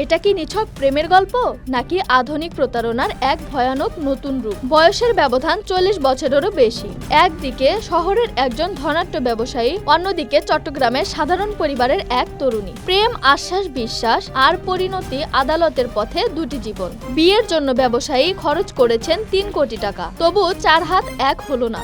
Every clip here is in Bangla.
এটা কি নিছক প্রেমের গল্প নাকি আধুনিক প্রতারণার এক ভয়ানক নতুন রূপ? বয়সের ব্যবধান 40 বছরেরও বেশি। একদিকে শহরের একজন ধনাঢ্য ব্যবসায়ী, অন্যদিকে চট্টগ্রামের সাধারণ পরিবারের এক তরুণী। প্রেম, আশ্বাস, বিশ্বাস আর পরিণতি, আদালতের পথে দুটি জীবন। বিয়ের জন্য ব্যবসায়ী খরচ করেছেন 3 কোটি টাকা, তবু 4 হাত এক হলো না।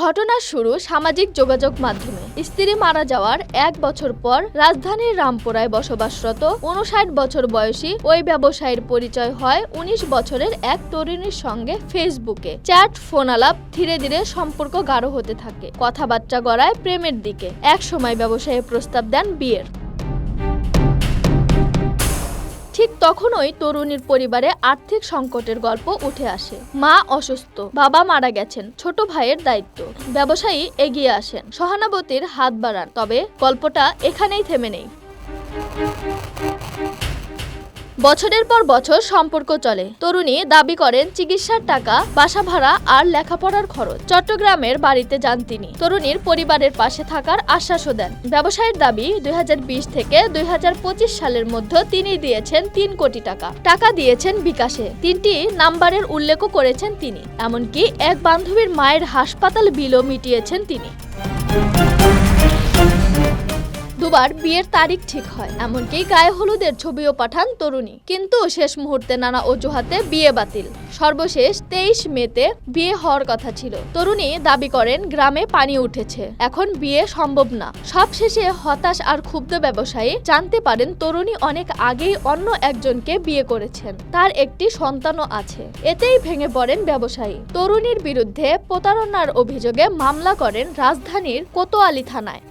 ঘটনার শুরু সামাজিক যোগাযোগ মাধ্যমে। স্ত্রী মারা যাওয়ার 1 বছর পর রাজধানীর রামপুরায় বসবাসরত 59 বছর বয়সী ওই ব্যবসায়ীর পরিচয় হয় 19 বছরের এক তরুণীর সঙ্গে ফেসবুকে। চ্যাট, ফোন আলাপ, ধীরে ধীরে সম্পর্ক গাঢ় হতে থাকে। কথাবার্তা গড়ায় প্রেমের দিকে। এক সময় ব্যবসায়ী প্রস্তাব দেন বিয়ের। ঠিক তখনই তরুণীর পরিবারে আর্থিক সংকটের গল্প উঠে আসে। মা অসুস্থ, বাবা মারা গেছেন, ছোট ভাইয়ের দায়িত্ব। ব্যবসায়ী এগিয়ে আসেন, সহানুভূতির হাত বাড়ান। তবে গল্পটা এখানেই থেমে নেই। বছরের পর বছর সম্পর্ক চলে। তরুণী দাবি করেন চিকিৎসার টাকা, বাসা ভাড়া আর লেখাপড়ার খরচ। চট্টগ্রামের বাড়িতে যান তিনি। তরুণীর পরিবারের পাশে থাকার আশ্বাসও দেন। ব্যবসায়ীর দাবি 2020 থেকে 2025 সালের মধ্যে তিনি দিয়েছেন 3 কোটি টাকা। টাকা দিয়েছেন বিকাশে। 3টি নাম্বারের উল্লেখও করেছেন তিনি। এমনকি এক বান্ধবীর মায়ের হাসপাতাল বিলও মিটিয়েছেন তিনি। দুবার বিয়ের তারিখ ঠিক হয়, এমনকি গায়ে হলুদের ছবিও পাঠান তরুণী। কিন্তু শেষ মুহূর্তে নানা অজুহাতে বিয়ে বাতিল। সর্বশেষ 23 মেতে বিয়ে হওয়ার কথা ছিল। তরুণী দাবি করেন গ্রামে পানি উঠেছে, এখন বিয়ে সম্ভব না। সবশেষে হতাশ আর ক্ষুব্ধ ব্যবসায়ী জানতে পারেন তরুণী অনেক আগেই অন্য একজনকে বিয়ে করেছেন। তার একটি সন্তানও আছে। এতেই ভেঙে পড়েন ব্যবসায়ী। তরুণীর বিরুদ্ধে প্রতারণার অভিযোগে মামলা করেন রাজধানীর কোতোয়ালি থানায়।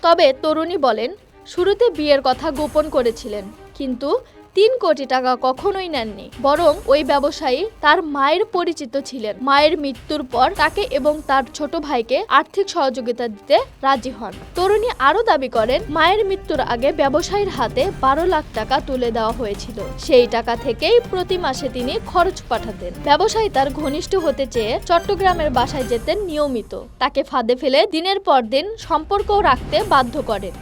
তবে তরুণী বলেন শুরুতে বিয়ের কথা গোপন করেছিলেন, কিন্তু 3 কোটি টাকা কখনোই নেননি। বরং ওই ব্যবসায়ী তার মায়ের পরিচিত ছিলেন। মায়ের মৃত্যুর পর তাকে এবং তার ছোট ভাইকে আর্থিক সহযোগিতা দিতে রাজি হন। তরুণী আরও দাবি করেন মায়ের মৃত্যুর আগে ব্যবসায়ীর হাতে 12 লাখ টাকা তুলে দেওয়া হয়েছিল। সেই টাকা থেকেই প্রতি মাসে তিনি খরচ পাঠাতেন। ব্যবসায়ী তার ঘনিষ্ঠ হতে চেয়ে চট্টগ্রামের বাসায় যেতেন নিয়মিত। তাকে ফাঁদে ফেলে দিনের পর দিন সম্পর্ক রাখতে বাধ্য করেন।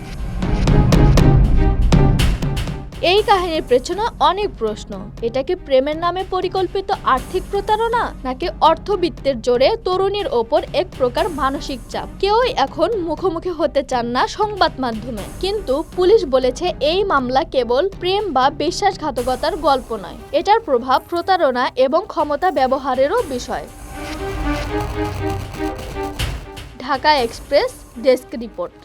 এই কাহিনীর পেছনে অনেক প্রশ্ন। এটা কি প্রেমের নামে পরিকল্পিত আর্থিক প্রতারণা, নাকি অর্থবিত্তের জোরে তরুণীর ওপর এক প্রকার মানসিক চাপ? কেউই এখন মুখোমুখি হতে চান না সংবাদ মাধ্যমে। কিন্তু পুলিশ বলেছে এই মামলা কেবল প্রেম বা বিশ্বাসঘাতকতার গল্প নয়। এটার প্রভাব প্রতারণা এবং ক্ষমতা ব্যবহারেরও বিষয়। Dhaka express desk report.